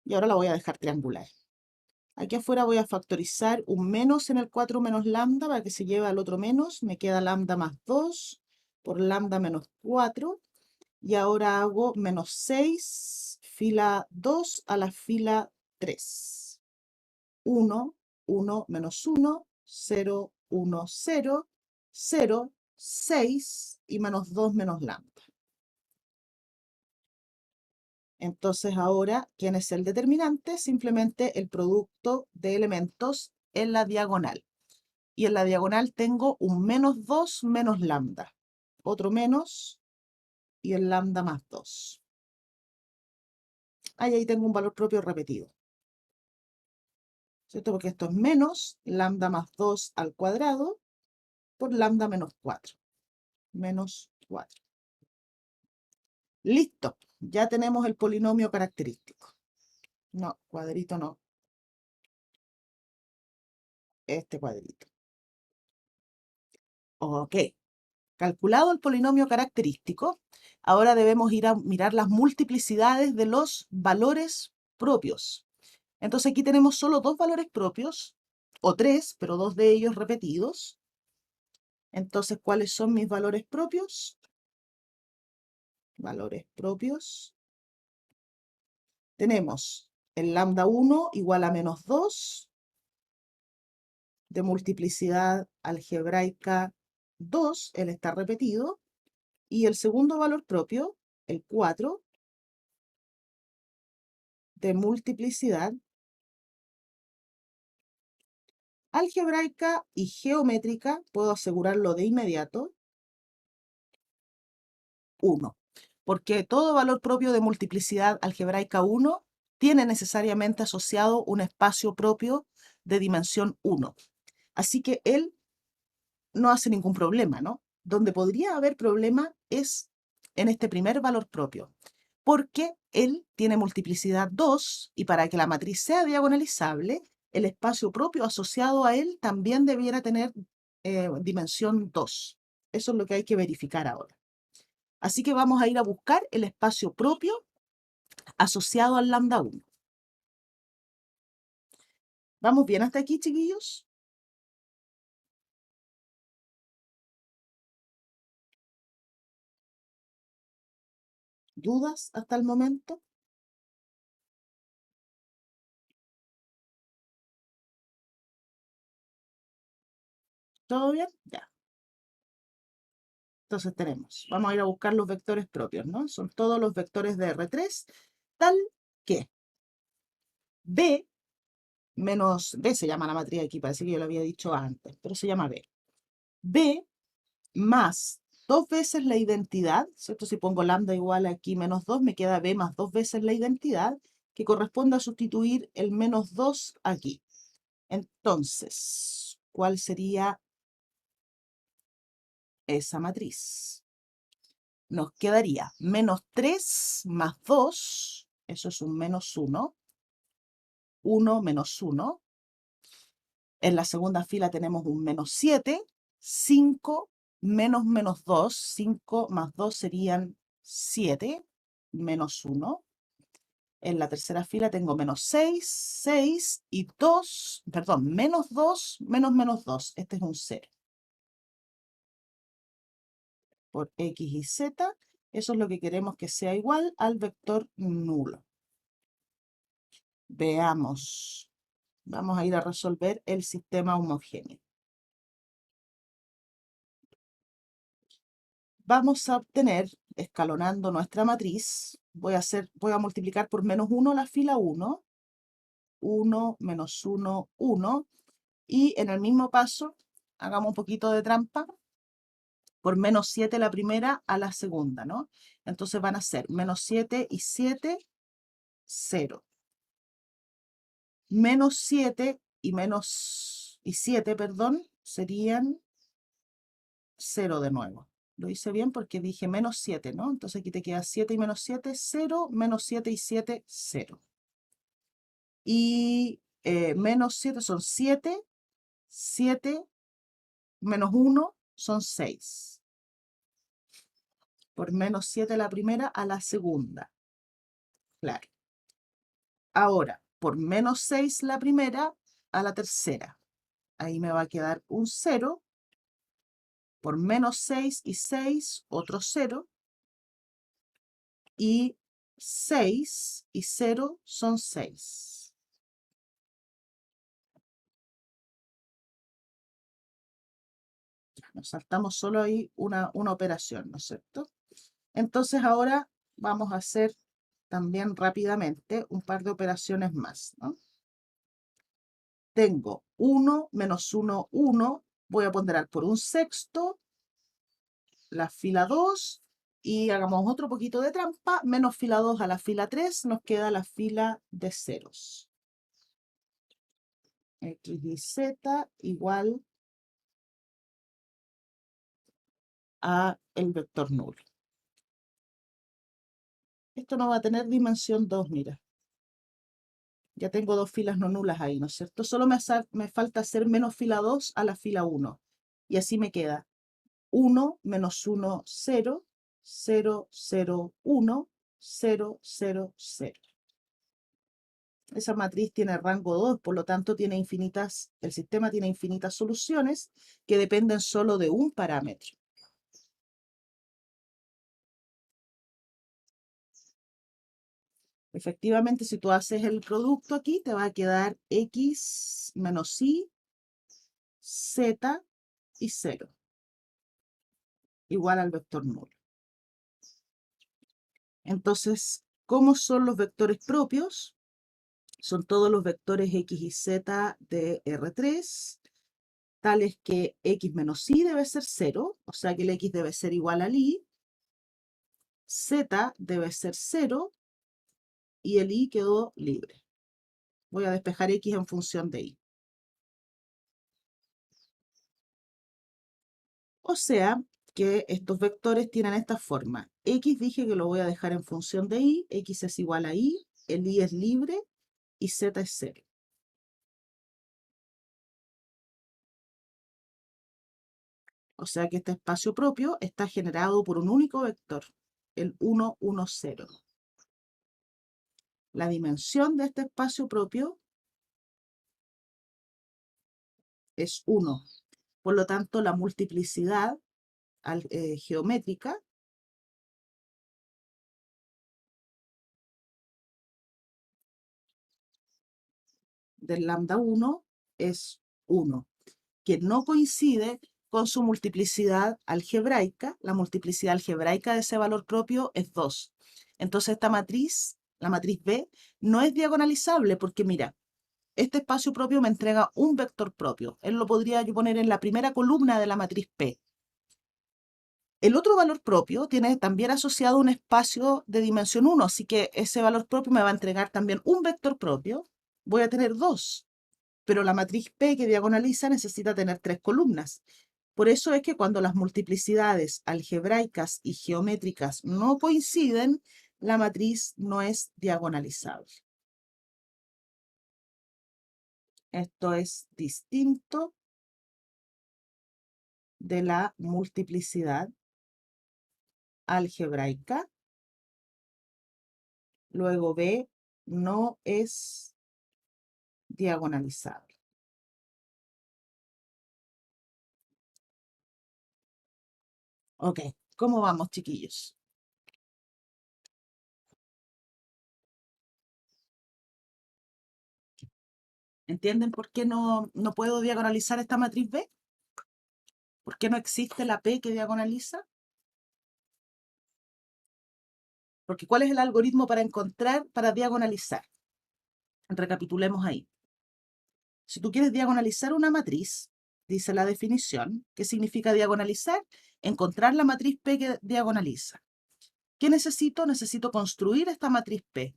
Y ahora la voy a dejar triangular. Aquí afuera voy a factorizar un menos en el 4 menos lambda para que se lleve al otro menos. Me queda lambda más 2 por lambda menos 4. Y ahora hago menos 6, fila 2 a la fila 3. 1, 1 menos 1, 0, 1, 0, 0, 6 y menos 2 menos lambda. Entonces ahora, ¿quién es el determinante? Simplemente el producto de elementos en la diagonal. Y en la diagonal tengo un menos 2 menos lambda. Otro menos y el lambda más 2. Ahí tengo un valor propio repetido. ¿Cierto? Porque esto es menos lambda más 2 al cuadrado por lambda menos 4. Menos 4. Listo. Ya tenemos el polinomio característico. No, cuadrito no. Este cuadrito. Ok. Calculado el polinomio característico, ahora debemos ir a mirar las multiplicidades de los valores propios. Entonces aquí tenemos solo dos valores propios, o tres, pero dos de ellos repetidos. Entonces, ¿cuáles son mis valores propios? Valores propios. Tenemos el lambda 1 igual a menos 2, de multiplicidad algebraica 2, él está repetido, y el segundo valor propio, el 4, de multiplicidad algebraica y geométrica, puedo asegurarlo de inmediato, 1. Porque todo valor propio de multiplicidad algebraica 1 tiene necesariamente asociado un espacio propio de dimensión 1. Así que él no hace ningún problema, ¿no? Donde podría haber problema es en este primer valor propio, porque él tiene multiplicidad 2 y para que la matriz sea diagonalizable, el espacio propio asociado a él también debiera tener dimensión 2. Eso es lo que hay que verificar ahora. Así que vamos a ir a buscar el espacio propio asociado al lambda 1. ¿Vamos bien hasta aquí, chiquillos? ¿Dudas hasta el momento? ¿Todo bien? Ya. Entonces vamos a ir a buscar los vectores propios, ¿no? Son todos los vectores de R3, tal que B menos B se llama la matriz aquí, parece que yo lo había dicho antes, pero se llama B. B más 2 veces la identidad, ¿cierto? Si pongo lambda igual aquí menos 2, me queda B más 2 veces la identidad, que corresponde a sustituir el menos 2 aquí. Entonces, ¿cuál sería esa matriz? Nos quedaría menos 3 más 2, eso es un menos 1, 1 menos 1. En la segunda fila tenemos un menos 7, 5 menos menos 2, 5 más 2 serían 7, menos 1. En la tercera fila tengo menos 6, 6 y 2, perdón, menos 2 menos menos 2, este es un 0. Por X y Z, eso es lo que queremos que sea igual al vector nulo. Veamos. Vamos a ir a resolver el sistema homogéneo. Vamos a obtener, escalonando nuestra matriz, voy a multiplicar por menos 1 la fila 1, 1 menos 1, 1, y en el mismo paso, hagamos un poquito de trampa, por menos 7 la primera a la segunda, ¿no? Entonces van a ser menos 7 y 7, 0. Menos 7 y 7, perdón, serían 0 de nuevo. Lo hice bien porque dije menos 7, ¿no? Entonces aquí te queda 7 y menos 7, 0, menos 7 y 7, 0. Y menos 7 son 7, 7 menos 1 son 6. Por menos 7 la primera a la segunda. Claro. Ahora, por menos 6 la primera a la tercera. Ahí me va a quedar un 0. Por menos 6 y 6, otro 0. Y 6 y 0 son 6. Nos saltamos solo ahí una operación, ¿no es cierto? Entonces ahora vamos a hacer también rápidamente un par de operaciones más, ¿no? Tengo 1 menos 1, 1. Voy a ponderar por un sexto la fila 2 y hagamos otro poquito de trampa. Menos fila 2 a la fila 3 nos queda la fila de ceros. X y Z igual a el vector nulo. Esto no va a tener dimensión 2, mira. Ya tengo dos filas no nulas ahí, ¿no es cierto? Solo me falta hacer menos fila 2 a la fila 1. Y así me queda 1 menos 1, 0, 0, 0, 1, 0, 0, 0. Esa matriz tiene rango 2, por lo tanto el sistema tiene infinitas soluciones que dependen solo de un parámetro. Efectivamente, si tú haces el producto aquí, te va a quedar x menos y, z y 0, igual al vector nulo. Entonces, ¿cómo son los vectores propios? Son todos los vectores x y z de R3, tales que x menos y debe ser 0, o sea que el x debe ser igual al y, z debe ser 0, y el y quedó libre. Voy a despejar x en función de y. O sea que estos vectores tienen esta forma. X dije que lo voy a dejar en función de y, x es igual a y, el y es libre y z es 0. O sea que este espacio propio está generado por un único vector, el 1, 1, 0. La dimensión de este espacio propio es 1. Por lo tanto, la multiplicidad geométrica del lambda 1 es 1, que no coincide con su multiplicidad algebraica. La multiplicidad algebraica de ese valor propio es 2. Entonces esta matriz, la matriz B, no es diagonalizable porque mira, este espacio propio me entrega un vector propio. Él lo podría yo poner en la primera columna de la matriz P. El otro valor propio tiene también asociado un espacio de dimensión 1, así que ese valor propio me va a entregar también un vector propio. Voy a tener 2, pero la matriz P que diagonaliza necesita tener 3 columnas. Por eso es que cuando las multiplicidades algebraicas y geométricas no coinciden, la matriz no es diagonalizable. Esto es distinto de la multiplicidad algebraica. Luego B no es diagonalizable. Ok, ¿cómo vamos, chiquillos? ¿Entienden por qué no puedo diagonalizar esta matriz B? ¿Por qué no existe la P que diagonaliza? Porque ¿cuál es el algoritmo para diagonalizar? Recapitulemos ahí. Si tú quieres diagonalizar una matriz, dice la definición, ¿qué significa diagonalizar? Encontrar la matriz P que diagonaliza. ¿Qué necesito? Necesito construir esta matriz P.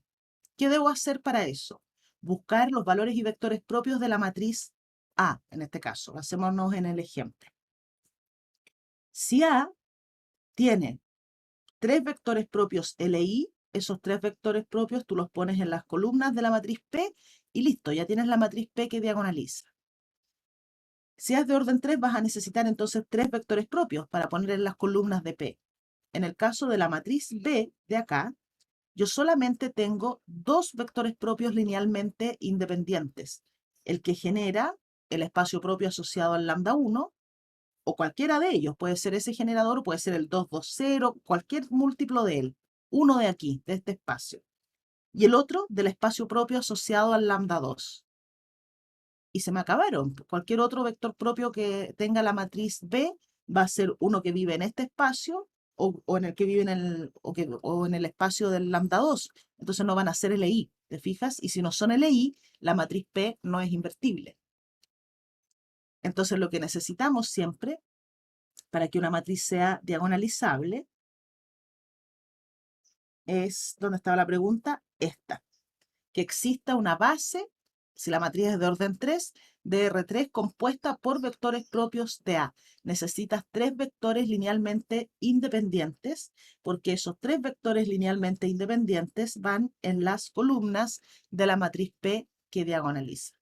¿Qué debo hacer para eso? Buscar los valores y vectores propios de la matriz A, en este caso. Basémonos en el ejemplo. Si A tiene 3 vectores propios LI, esos 3 vectores propios tú los pones en las columnas de la matriz P y listo, ya tienes la matriz P que diagonaliza. Si es de orden 3, vas a necesitar entonces 3 vectores propios para poner en las columnas de P. En el caso de la matriz B de acá, yo solamente tengo 2 vectores propios linealmente independientes. El que genera el espacio propio asociado al lambda 1, o cualquiera de ellos, puede ser ese generador, o puede ser el 2, 2, 0, cualquier múltiplo de él. Uno de aquí, de este espacio. Y el otro del espacio propio asociado al lambda 2. Y se me acabaron. Cualquier otro vector propio que tenga la matriz B va a ser uno que vive en este espacio o en el que vive o en el espacio del lambda 2. Entonces no van a ser LI, ¿te fijas? Y si no son LI, la matriz P no es invertible. Entonces lo que necesitamos siempre para que una matriz sea diagonalizable es, ¿dónde estaba la pregunta? Esta. Que exista una base, si la matriz es de orden 3, de R3 compuesta por vectores propios de A. Necesitas 3 vectores linealmente independientes, porque esos 3 vectores linealmente independientes van en las columnas de la matriz P que diagonaliza.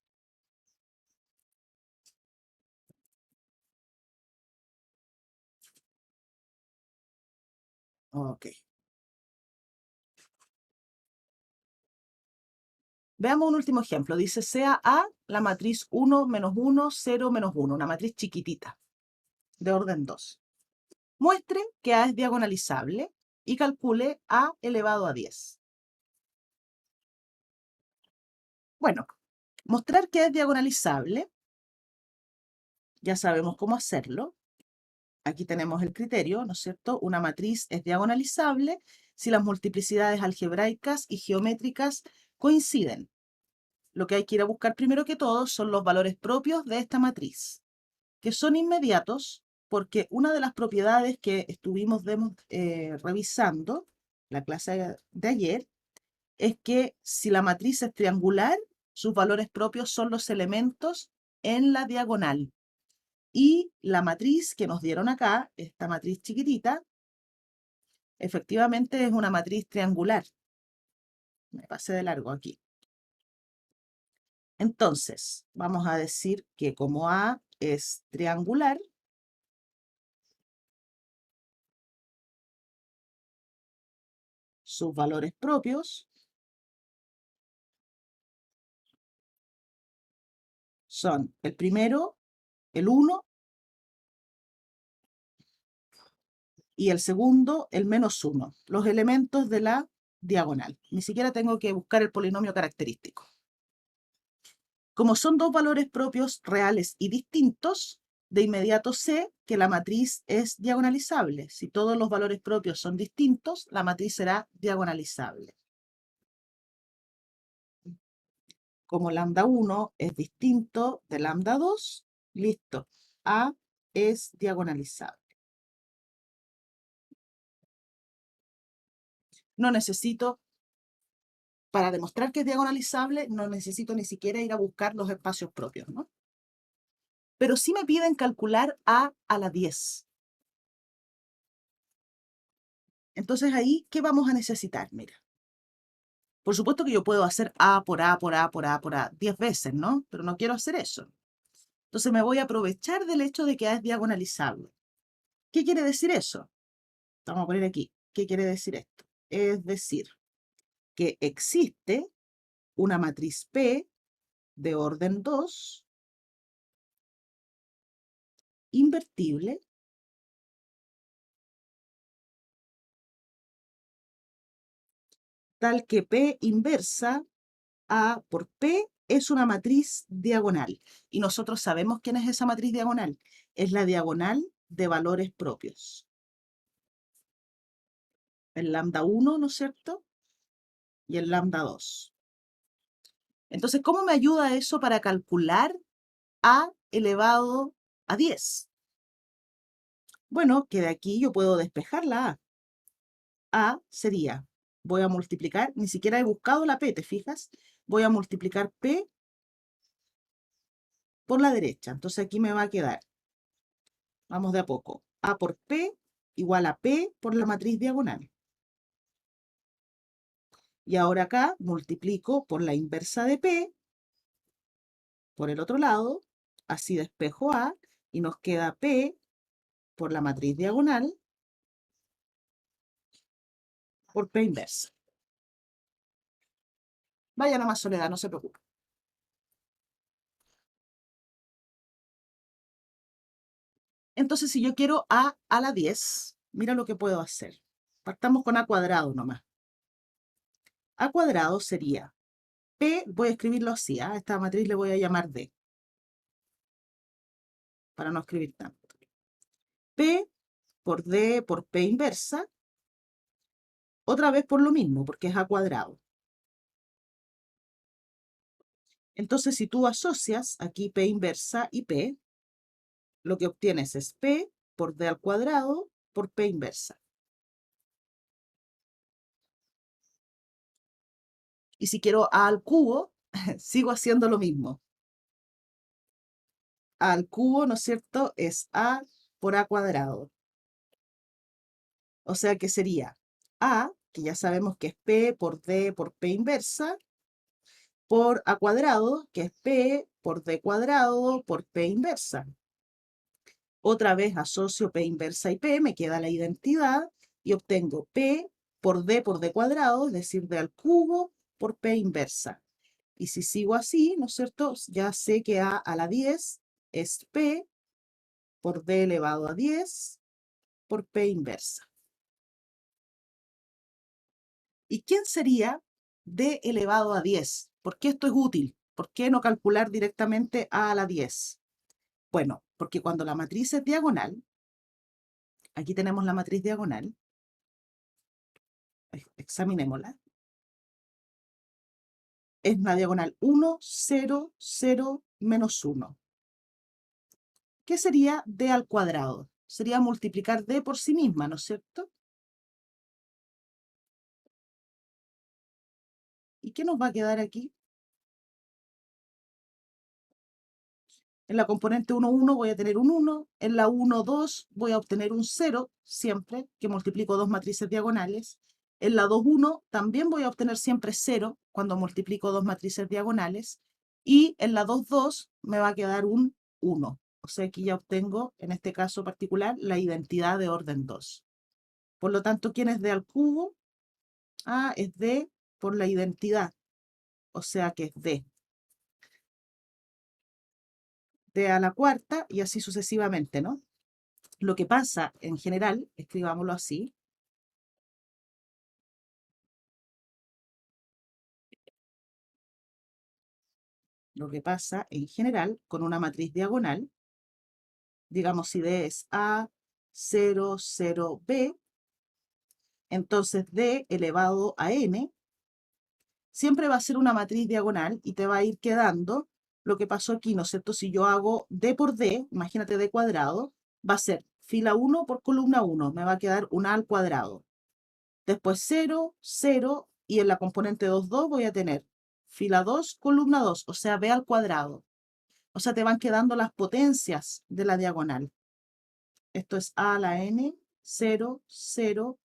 Ok. Veamos un último ejemplo. Dice, sea A la matriz 1, menos 1, 0, menos 1, una matriz chiquitita, de orden 2. Muestre que A es diagonalizable y calcule A elevado a 10. Bueno, mostrar que es diagonalizable, ya sabemos cómo hacerlo. Aquí tenemos el criterio, ¿no es cierto? Una matriz es diagonalizable si las multiplicidades algebraicas y geométricas coinciden. Lo que hay que ir a buscar primero que todo son los valores propios de esta matriz, que son inmediatos porque una de las propiedades que estuvimos revisando la clase de ayer es que si la matriz es triangular, sus valores propios son los elementos en la diagonal. Y la matriz que nos dieron acá, esta matriz chiquitita, efectivamente es una matriz triangular. Me pasé de largo aquí. Entonces, vamos a decir que como A es triangular, sus valores propios son el primero, el 1, y el segundo, el menos 1, los elementos de la diagonal. Ni siquiera tengo que buscar el polinomio característico. Como son dos valores propios reales y distintos, de inmediato sé que la matriz es diagonalizable. Si todos los valores propios son distintos, la matriz será diagonalizable. Como lambda 1 es distinto de lambda 2, listo. A es diagonalizable. No necesito, para demostrar que es diagonalizable, no necesito ni siquiera ir a buscar los espacios propios, ¿no? Pero sí me piden calcular A a la 10. Entonces ahí, ¿qué vamos a necesitar? Mira, por supuesto que yo puedo hacer A por A por A por A por A 10 veces, ¿no? Pero no quiero hacer eso. Entonces me voy a aprovechar del hecho de que A es diagonalizable. ¿Qué quiere decir eso? Vamos a poner aquí. ¿Qué quiere decir esto? Es decir, que existe una matriz P de orden 2 invertible tal que P inversa A por P es una matriz diagonal. Y nosotros sabemos quién es esa matriz diagonal. Es la diagonal de valores propios. El lambda 1, ¿no es cierto? Y el lambda 2. Entonces, ¿cómo me ayuda eso para calcular a elevado a 10? Bueno, que de aquí yo puedo despejar la a. A sería, voy a multiplicar, ni siquiera he buscado la p, ¿te fijas? Voy a multiplicar p por la derecha. Entonces aquí me va a quedar, vamos de a poco, a por p igual a p por la matriz diagonal. Y ahora acá multiplico por la inversa de p, por el otro lado, así despejo a, y nos queda p por la matriz diagonal por p inversa. Vaya nomás, Soledad, no se preocupe. Entonces, si yo quiero a la 10, mira lo que puedo hacer. Partamos con a cuadrado nomás. A cuadrado sería p, voy a escribirlo así, a esta matriz le voy a llamar d, para no escribir tanto. P por d por p inversa, otra vez por lo mismo, porque es a cuadrado. Entonces, si tú asocias aquí p inversa y p, lo que obtienes es p por d al cuadrado por p inversa. Y si quiero a al cubo, sigo haciendo lo mismo. A al cubo, ¿no es cierto?, es a por a cuadrado. O sea que sería a, que ya sabemos que es p por d por p inversa, por a cuadrado, que es p por d cuadrado por p inversa. Otra vez asocio p inversa y p, me queda la identidad y obtengo p por d cuadrado, es decir, d al cubo por p inversa. Y si sigo así, ¿no es cierto?, ya sé que a la 10 es p por d elevado a 10 por p inversa. ¿Y quién sería d elevado a 10? ¿Por qué esto es útil? ¿Por qué no calcular directamente a la 10? Bueno, porque cuando la matriz es diagonal, aquí tenemos la matriz diagonal, examinémosla, es una diagonal 1, 0, 0, menos 1. ¿Qué sería d al cuadrado? Sería multiplicar d por sí misma, ¿no es cierto? ¿Y qué nos va a quedar aquí? En la componente 1, 1 voy a tener un 1, en la 1, 2 voy a obtener un 0, siempre que multiplico dos matrices diagonales. En la 2, 1 también voy a obtener siempre 0 cuando multiplico dos matrices diagonales. Y en la 2, 2 me va a quedar un 1. O sea, aquí ya obtengo, en este caso particular, la identidad de orden 2. Por lo tanto, ¿quién es d al cubo? Ah, es d por la identidad. O sea que es d. D a la cuarta y así sucesivamente, ¿no? Lo que pasa en general, escribámoslo así, lo que pasa en general con una matriz diagonal, digamos si D es A, 0, 0, B, entonces D elevado a N siempre va a ser una matriz diagonal y te va a ir quedando lo que pasó aquí, ¿no es cierto? Si yo hago D por D, imagínate D cuadrado, va a ser fila 1 por columna 1, me va a quedar un A al cuadrado. Después 0, 0, y en la componente 2, 2 voy a tener fila 2, columna 2, o sea, b al cuadrado. O sea, te van quedando las potencias de la diagonal. Esto es a la n, 0, 0,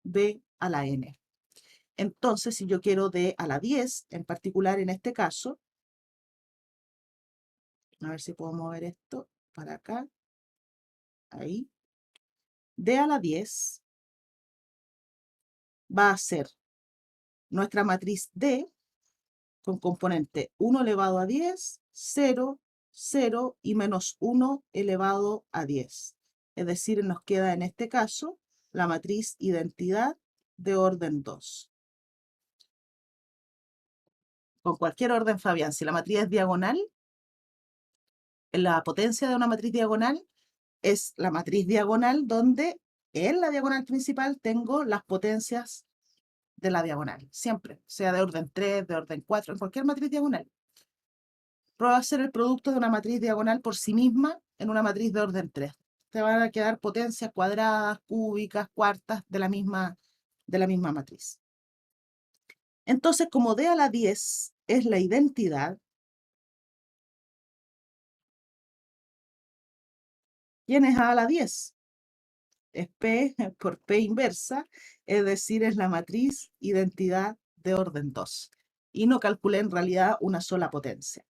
b a la n. Entonces, si yo quiero d a la 10, en particular en este caso, a ver si puedo mover esto para acá, ahí, d a la 10 va a ser nuestra matriz D con componente 1 elevado a 10, 0, 0 y menos 1 elevado a 10. Es decir, nos queda en este caso la matriz identidad de orden 2. con cualquier orden Fabián. Si la matriz es diagonal, la potencia de una matriz diagonal es la matriz diagonal donde en la diagonal principal tengo las potencias de la diagonal. Siempre, sea de orden 3, de orden 4, en cualquier matriz diagonal. Prueba a hacer el producto de una matriz diagonal por sí misma en una matriz de orden 3. Te van a quedar potencias cuadradas, cúbicas, cuartas de la misma matriz. Entonces, como D a la 10 es la identidad, ¿quién es A a la 10? Es P por P inversa, es decir, es la matriz identidad de orden 2. Y no calculé en realidad una sola potencia.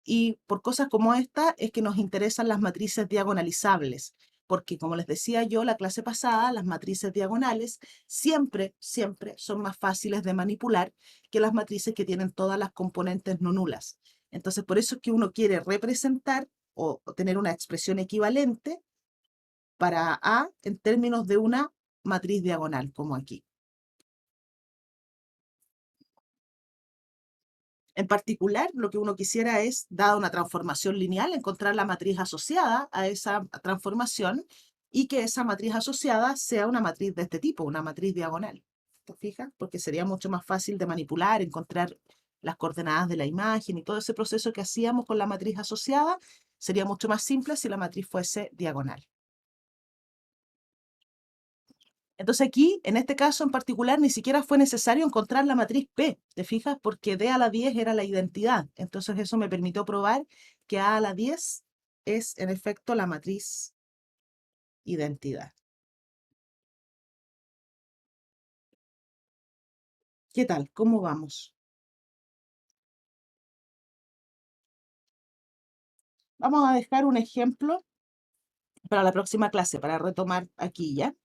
Y por cosas como esta es que nos interesan las matrices diagonalizables, porque como les decía yo la clase pasada, las matrices diagonales siempre son más fáciles de manipular que las matrices que tienen todas las componentes no nulas. Entonces, por eso es que uno quiere representar o tener una expresión equivalente para A en términos de una matriz diagonal, como aquí. En particular, lo que uno quisiera es, dada una transformación lineal, encontrar la matriz asociada a esa transformación y que esa matriz asociada sea una matriz de este tipo, una matriz diagonal. ¿Te fijas? Porque sería mucho más fácil de manipular, encontrar las coordenadas de la imagen y todo ese proceso que hacíamos con la matriz asociada sería mucho más simple si la matriz fuese diagonal. Entonces aquí, en este caso en particular, ni siquiera fue necesario encontrar la matriz P, ¿te fijas? Porque D a la 10 era la identidad. Entonces eso me permitió probar que A a la 10 es en efecto la matriz identidad. ¿Qué tal? ¿Cómo vamos? Vamos a dejar un ejemplo para la próxima clase, para retomar aquí ya.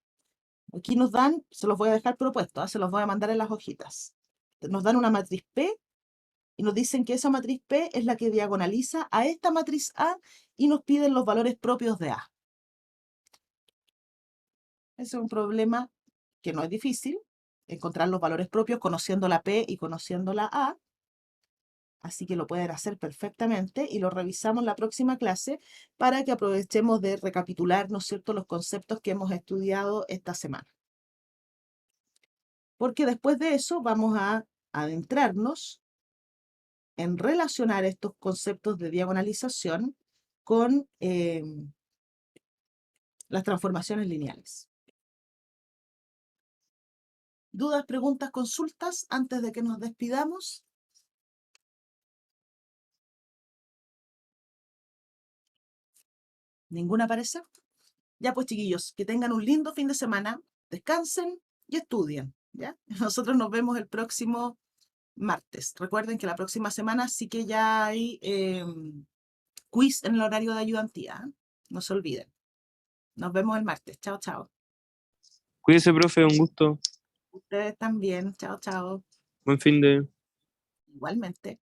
Aquí nos dan, se los voy a dejar propuestos, se los voy a mandar en las hojitas. Nos dan una matriz P y nos dicen que esa matriz P es la que diagonaliza a esta matriz A y nos piden los valores propios de A. Ese es un problema que no es difícil, encontrar los valores propios conociendo la P y conociendo la A. Así que lo pueden hacer perfectamente y lo revisamos la próxima clase para que aprovechemos de recapitular, ¿no es cierto?, los conceptos que hemos estudiado esta semana. Porque después de eso vamos a adentrarnos en relacionar estos conceptos de diagonalización con las transformaciones lineales. ¿Dudas, preguntas, consultas antes de que nos despidamos? ¿Ninguna parece? Ya pues, chiquillos, que tengan un lindo fin de semana, descansen y estudien, ¿ya? Nosotros nos vemos el próximo martes. Recuerden que la próxima semana sí que ya hay quiz en el horario de ayudantía, ¿eh? No se olviden. Nos vemos el martes. Chao, chao. Cuídese, profe, un gusto. Ustedes también. Chao, chao. Buen fin de... Igualmente.